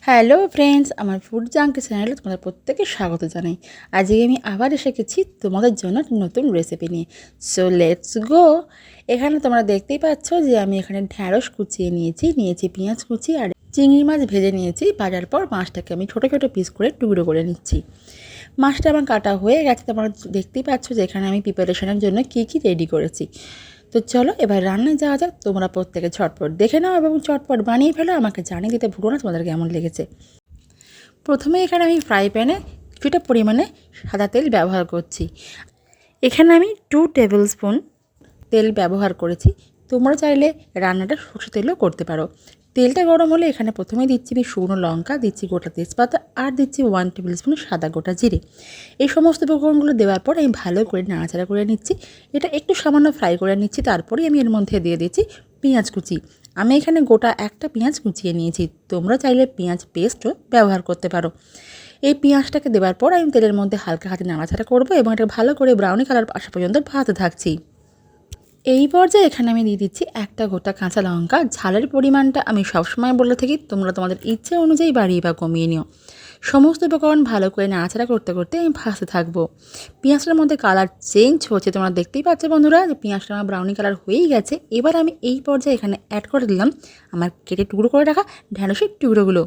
Hello friends, আমার food junky চ্যানেলে তোমাদের প্রত্যেকে স্বাগত জানাই। আজকে আমি আবার এসে গেছি তোমাদের জন্য নতুন রেসিপি নিয়ে। So let's go. এখানে তোমরা দেখতেই পাচ্ছ যে আমি এখানে ঢ্যাঁড়স কুচিয়ে নিয়েছি পেঁয়াজ কুচি আর চিংড়ি মাছ ভেজে নিয়েছি। ভাজার পর মাছটাকে আমি ছোটো ছোটো পিস করে টুকরো করে নিচ্ছি। মাছটা আমার কাটা হয়ে গেছে। তোমরা দেখতেই পাচ্ছ যে এখানে আমি প্রিপারেশনের জন্য কী কী রেডি করেছি। তো চলো এবার রান্নায় যাওয়া যাক। তোমরা প্রত্যেকে ঝটপট দেখে নাও এবং চটপট বানিয়ে ফেলো। আমাকে জানিয়ে দিতে ভুলো না তোমাদের কেমন লেগেছে। প্রথমে এখানে আমি ফ্রাই প্যানে কিছুটা পরিমাণে সাদা তেল ব্যবহার করছি। এখানে আমি 2 টেবিল স্পুন তেল ব্যবহার করেছি। তোমরা চাইলে রান্নাটা সরষে তেলও করতে পারো। তেলটা গরম হলে এখানে প্রথমে দিচ্ছি আমি শুকনো লঙ্কা, দিচ্ছি গোটা তেজপাতা আর দিচ্ছি 1 টেবিল স্পুন সাদা গোটা জিরে। এই সমস্ত উপকরণগুলো দেওয়ার পর আমি ভালো করে নাড়াচাড়া করে নিচ্ছি। এটা একটু সামান্য ফ্রাই করে নিচ্ছি। তারপরে আমি এর মধ্যে দিয়ে দিচ্ছি পেঁয়াজ কুচি। আমি এখানে গোটা একটা পেঁয়াজ কুচিয়ে নিয়েছি। তোমরা চাইলে পেঁয়াজ পেস্টও ব্যবহার করতে পারো। এই পেঁয়াজটাকে দেওয়ার পর আমি তেলের মধ্যে হালকা হাতে নাড়াচাড়া করবো এবং এটা ভালো করে ব্রাউনি কালার আসা পর্যন্ত ভাজতে থাকছি। এই পর্যায়ে এখানে আমি দিয়ে দিচ্ছি একটা গোটা কাঁচা লঙ্কা। ঝালের পরিমাণটা আমি সবসময় বলে থাকি, তোমরা তোমাদের ইচ্ছে অনুযায়ী বাড়িয়ে বা কমিয়ে নিও। সমস্ত উপকরণ ভালো করে নাড়াচাড়া করতে করতে আমি ভাজতে থাকবো। পেঁয়াজটার মধ্যে কালার চেঞ্জ হচ্ছে, তোমরা দেখতেই পাচ্ছ বন্ধুরা যে পেঁয়াজটা আমার ব্রাউনি কালার হয়েই গেছে। এবার আমি এই পর্যায়ে এখানে অ্যাড করে দিলাম আমার কেটে টুকরো করে রাখা ঢ্যাঁড়সের টুকরোগুলো।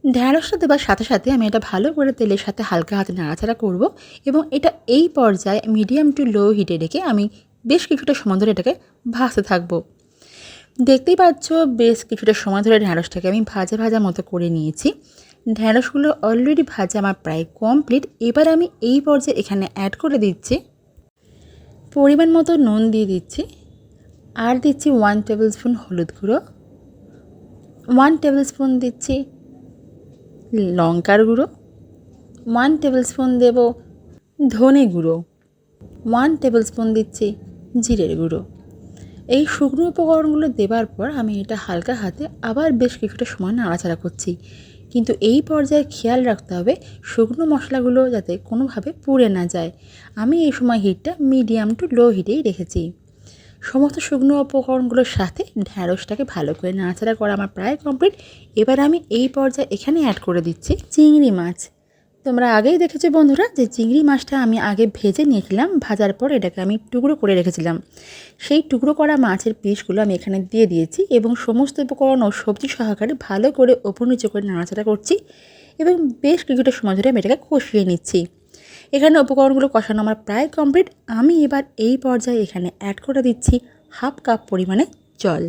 ঢ্যাঁড়সটা দেওয়ার সাথে সাথে আমি এটা ভালো করে তেলের সাথে হালকা হাতে নাড়াচাড়া করব এবং এটা এই পর্যায়ে মিডিয়াম টু লো হিটে রেখে আমি বেশ কিছুটা সময় ধরে এটাকে ভাজতে থাকবো। দেখতেই পাচ্ছ বেশ কিছুটা সময় ধরে ঢ্যাঁড়সটাকে আমি ভাজা ভাজা মতো করে নিয়েছি। ঢ্যাঁড়সগুলো অলরেডি ভাজা আমার প্রায় কমপ্লিট। এবার আমি এই পর্যায়ে এখানে অ্যাড করে দিচ্ছি পরিমাণ মতো নুন দিয়ে দিচ্ছি আর দিচ্ছি 1 টেবিল স্পুন হলুদ গুঁড়ো, 1 টেবিল স্পুন দিচ্ছি লঙ্কার গুঁড়ো, 1 টেবিল স্পুন দেব ধনে গুঁড়ো, 1 টেবিল স্পুন দিচ্ছি জিরের গুঁড়ো। এই শুকনো উপকরণগুলো দেওয়ার পর আমি এটা হালকা হাতে আবার বেশ কিছুটা সময় নাড়াচাড়া করছি। কিন্তু এই পর্যায়ে খেয়াল রাখতে হবে শুকনো মশলাগুলো যাতে কোনোভাবে পুড়ে না যায়। আমি এই সময় হিটটা মিডিয়াম টু লো হিটেই রেখেছি। সমস্ত শুকনো উপকরণগুলোর সাথে ঢ্যাঁড়সটাকে ভালো করে নাড়াচাড়া করা আমার প্রায় কমপ্লিট। এবার আমি এই পর্যায়ে এখানে অ্যাড করে দিচ্ছি চিংড়ি মাছ। তোমরা আগেই দেখেছো বন্ধুরা যে চিংড়ি মাছটা আমি আগে ভেজে নিয়েছিলাম। ভাজার পর এটাকে আমি টুকরো করে রেখেছিলাম। সেই টুকরো করা মাছের পিসগুলো আমি এখানে দিয়ে দিয়েছি এবং সমস্ত উপকরণ ও সবজি সহকারে ভালো করে ওপর নিচে করে নাড়াচাড়া করছি এবং বেশ কিছুটা সময় ধরে আমি এটাকে কষিয়ে নিচ্ছি। এখানে উপকরণগুলো কষানো আমার প্রায় কমপ্লিট। আমি এবার এই পর্যায়ে এখানে অ্যাড করে দিচ্ছি হাফ কাপ পরিমাণে জল।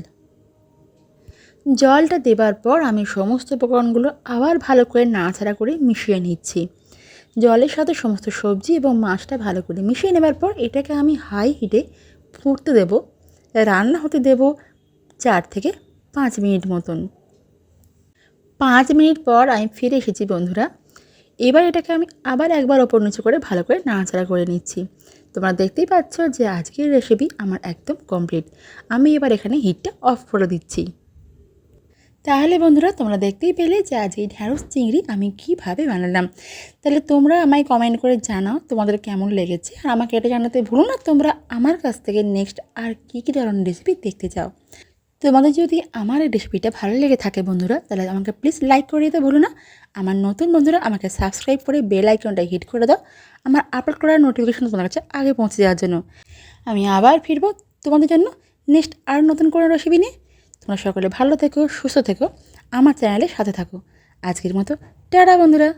জলটা দেবার পর আমি সমস্ত উপকরণগুলো আবার ভালো করে নাড়াচাড়া করে মিশিয়ে নিচ্ছি। জলের সাথে সমস্ত সবজি এবং মাছটা ভালো করে মিশিয়ে নেবার পর এটাকে আমি হাই হিটে ফুটতে দেব। রান্না হতে দেব 4 থেকে 5 মিনিট মতন। 5 মিনিট পর আমি ফিরে এসেছি বন্ধুরা। এবার এটাকে আমি আবার একবার ওপর নিচে করে ভালো করে নাড়াচাড়া করে নিচ্ছি। তোমরা দেখতেই পাচ্ছ যে আজকের রেসিপি আমার একদম কমপ্লিট। আমি এবার এখানে হিটটা অফ করে দিচ্ছি। তাহলে বন্ধুরা তোমরা দেখতেই পেলে যে আজ এই ঢ্যাঁড়স চিংড়ি আমি কীভাবে বানালাম। তাহলে তোমরা আমায় কমেন্ট করে জানাও তোমাদের কেমন লেগেছে। আর আমাকে এটা জানাতে ভুলো না তোমরা আমার কাছ থেকে নেক্সট আর কী কী ধরনের রেসিপি দেখতে চাও। তোমাদের যদি আমার এই রেসিপিটা ভালো লেগে থাকে বন্ধুরা তাহলে আমাকে প্লিজ লাইক করে দিতে ভুলো না। আমার নতুন বন্ধুরা আমাকে সাবস্ক্রাইব করে বেল আইকনটা হিট করে দাও আমার আপলোড করার নোটিফিকেশন তোমার কাছে আগে পৌঁছে যাওয়ার জন্য। আমি আবার ফিরবো তোমাদের জন্য নেক্সট আর নতুন কোনো রেসিপি নিয়ে। তোমরা সকলে ভালো থেকো, সুস্থ থেকো, আমার চ্যানেলের সাথে থাকো। আজকের মতো টাটা বন্ধুরা।